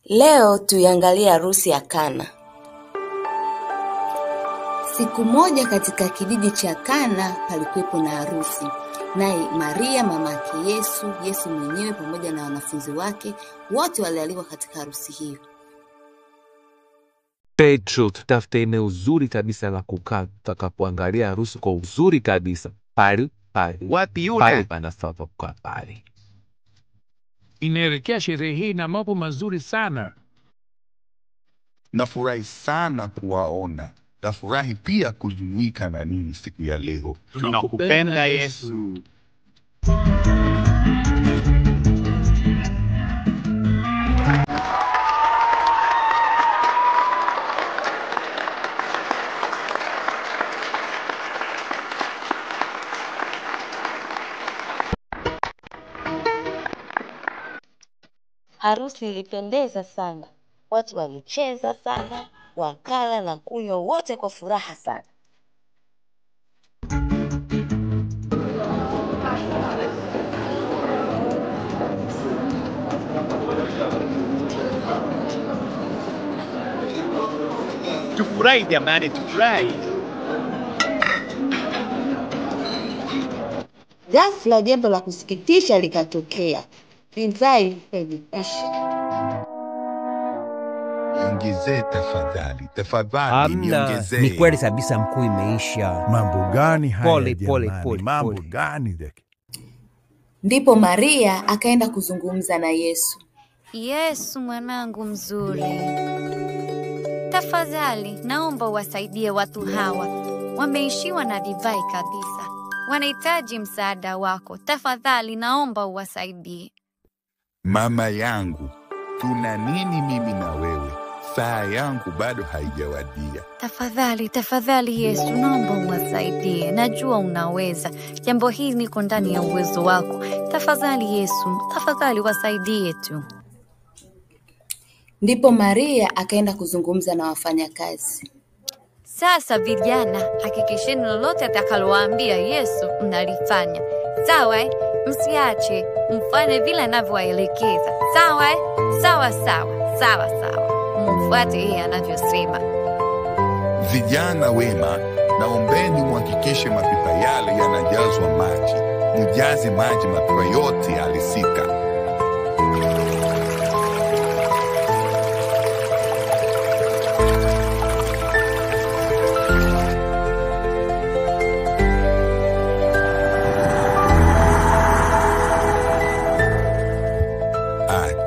Leo tuiangalie harusi ya Kana. Siku moja katika kijiji cha Kana palikuwepo na harusi. Naye Maria mamake Yesu mwenyewe pamoja na wanafunzi wake wote walialikwa katika harusi hiyo. Petro, tutafute eneo uzuri kabisa la kukaa tutakapoangalia harusi kwa uzuri kabisa. Pale. Wapi yule? Pale panafaa kukaa pale. Inaelekea sherehe hii na mambo mazuri sana. Nafurahi sana kuwaona. Nafurahi pia kujumuika na ninyi siku ya leo. Tunakupenda Yesu. Harusi ilipendeza sana. Watu walicheza sana, wakala na kunywa wote kwa furaha sana. Tufurahi jamani, tufurahi. Ghafla jambo la kusikitisha likatokea. Divai ilipasha. Niongezee tafadhali, niongezee. Ni kweli kabisa mkuu, imeisha. Mambo gani haya Pole. Mambo gani deki? Ndipo Maria akaenda kuzungumza na Yesu. Yesu mwanangu mzuri, tafadhali naomba uwasaidie watu hawa. Wameishiwa na divai kabisa. Wanahitaji msaada wako. Tafadhali naomba uwasaidie. Mama yangu, tuna nini mimi na wewe? Saa yangu bado haijawadia. Tafadhali Yesu, naomba uwasaidie. Najua unaweza. Jambo hili liko ndani ya uwezo wako. Tafadhali Yesu, tafadhali wasaidie tu. Ndipo Maria akaenda kuzungumza na wafanyakazi. Sasa vijana, hakikisheni lolote atakalowaambia Yesu mnalifanya. Sawa? Msiache, mfanye vile anavyowaelekeza. Sawa? Sawa. Mfuate yeye anavyosema. Vijana wema, naombeni muhakikishe mapipa yale yanajazwa maji. Mujaze maji mapipa yote yale 6.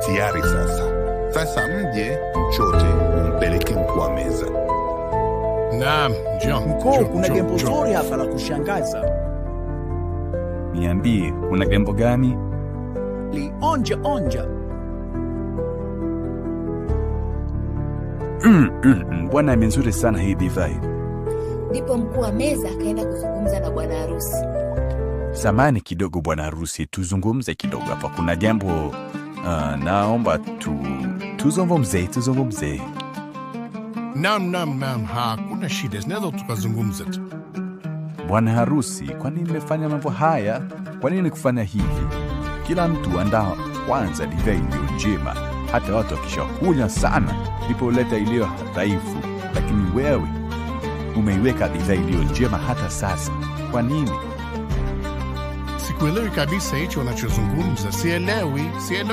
Tayari sasa mje mchote mpeleke mkuu wa meza. Naam, John. Mkuu, kuna jambo zuri hapa la kushangaza. Niambie, kuna jambo gani? Onja. Bwana, ni nzuri sana hii divai. Ndipo mkuu wa meza akaenda kuzungumza na bwana harusi. Samani kidogo bwana harusi, tuzungumze kidogo hapa. Kuna jambo naomba tuzungumze. Naam. Hakuna shida. Zinaweza tukazungumza tu. Bwana harusi, kwa nini mmefanya mambo haya? Kwa nini kufanya hivi? Kila mtu andaa kwanza divai iliyo njema. Hata watu wakishakunywa sana, ndipo leta iliyo dhaifu. Lakini wewe umeiweka divai iliyo njema hata sasa. Kwa nini? Sikuelewi kabisa hicho wanachozungumza. Sielewi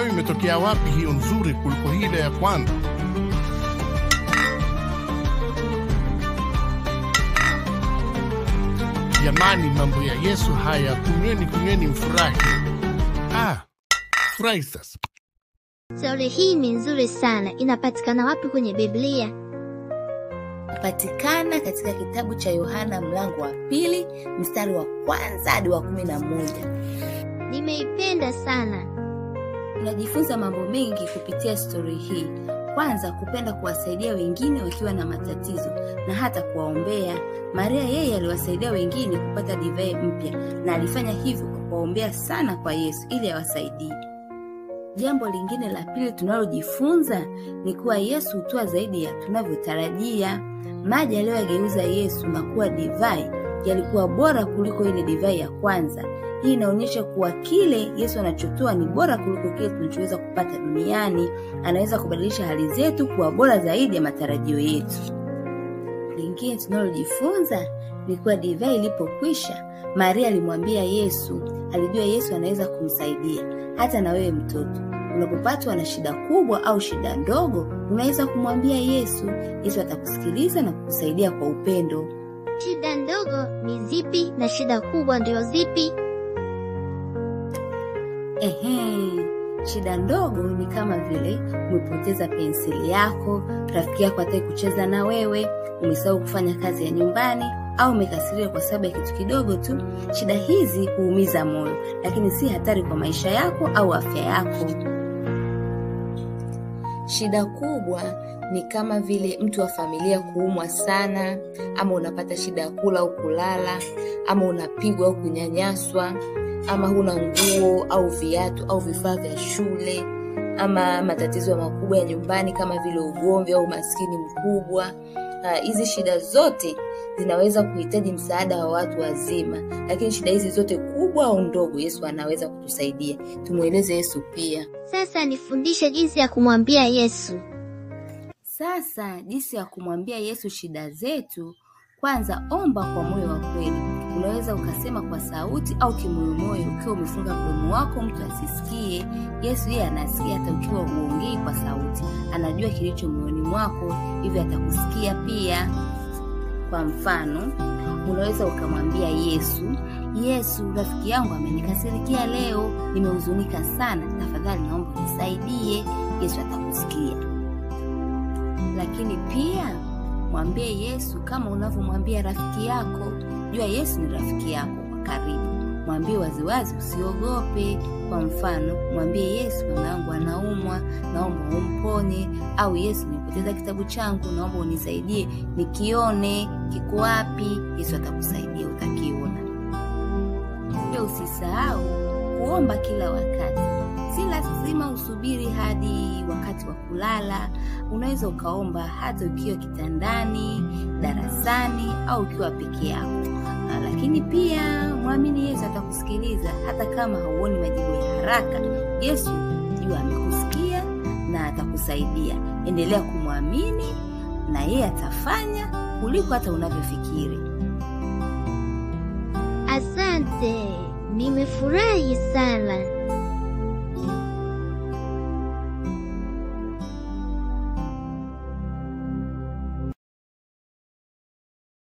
imetokea wapi hiyo nzuri kuliko ile ya kwanza. Jamani, mambo ya Yesu haya, kunyweni mfurahi. Furahi sasa. Stori hii ni nzuri sana. Inapatikana wapi kwenye Biblia? Patikana katika kitabu cha Yohana mlango wa 2 mstari wa 1 hadi wa 11. Nimeipenda sana. Tunajifunza mambo mengi kupitia stori hii. Kwanza, kupenda kuwasaidia wengine wakiwa na matatizo na hata kuwaombea. Maria yeye aliwasaidia wengine kupata divai mpya na alifanya hivyo kwa kuwaombea sana kwa Yesu ili awasaidie. Jambo lingine la pili tunalojifunza ni kuwa Yesu hutoa zaidi ya tunavyotarajia. Maji aliyogeuza Yesu na kuwa divai yalikuwa bora kuliko ile divai ya kwanza. Hii inaonyesha kuwa kile Yesu anachotoa ni bora kuliko kile tunachoweza kupata duniani. Anaweza kubadilisha hali zetu kuwa bora zaidi ya matarajio yetu. Lingine tunalojifunza ni kuwa divai ilipokwisha, Maria alimwambia Yesu, alijua Yesu anaweza kumsaidia. Hata na wewe mtoto, unapopatwa na shida kubwa au shida ndogo, unaweza kumwambia Yesu. Yesu atakusikiliza na kukusaidia kwa upendo. Shida ndogo ni zipi na shida kubwa ndio zipi? Shida ndogo ni kama vile umepoteza penseli yako, rafiki yako hataki kucheza na wewe, umesahau kufanya kazi ya nyumbani, au umekasirika kwa sababu ya kitu kidogo tu. Shida hizi huumiza moyo, lakini si hatari kwa maisha yako au afya yako. Shida kubwa ni kama vile mtu wa familia kuumwa sana, ama unapata shida ya kula au kulala, ama unapigwa au kunyanyaswa, ama huna nguo au viatu au vifaa vya shule, ama matatizo makubwa ya nyumbani kama vile ugomvi au maskini mkubwa. Hizi shida zote zinaweza kuhitaji msaada wa watu wazima, lakini shida hizi zote kubwa au ndogo, Yesu anaweza kutusaidia. Tumueleze Yesu pia. Sasa nifundishe jinsi ya kumwambia Yesu. Sasa jinsi ya kumwambia Yesu shida zetu. Kwanza, omba kwa moyo wa kweli. Unaweza ukasema kwa sauti au kimoyomoyo ukiwa umefunga mdomo wako mtu asisikie. Yesu yeye anasikia hata ukiwa uongei kwa sauti. Anajua kilicho moyoni mwako, hivyo atakusikia pia. Kwa mfano, unaweza ukamwambia Yesu, Yesu, rafiki yangu amenikasirikia leo, nimehuzunika sana, tafadhali naomba unisaidie. Yesu atakusikia. Lakini pia mwambie Yesu kama unavyomwambia rafiki yako. Jua Yesu ni rafiki yako wa karibu. Mwambie waziwazi, usiogope. Kwa mfano, mwambie Yesu, mama yangu anaumwa, naomba umponye. Au Yesu, nimepoteza kitabu changu, naomba unisaidie nikione kiko wapi. Yesu atakusaidia, utakiona. Pia usisahau kuomba kila wakati. Si lazima usubiri hadi wakati wa kulala. Unaweza ukaomba hata ukiwa kitandani, darasani au ukiwa peke yako. Lakini pia muamini Yesu atakusikiliza hata kama hauoni majibu ya haraka. Yesu jua amekusikia na atakusaidia. Endelea kumwamini na yeye atafanya kuliko hata unavyofikiri. Asante, nimefurahi sana.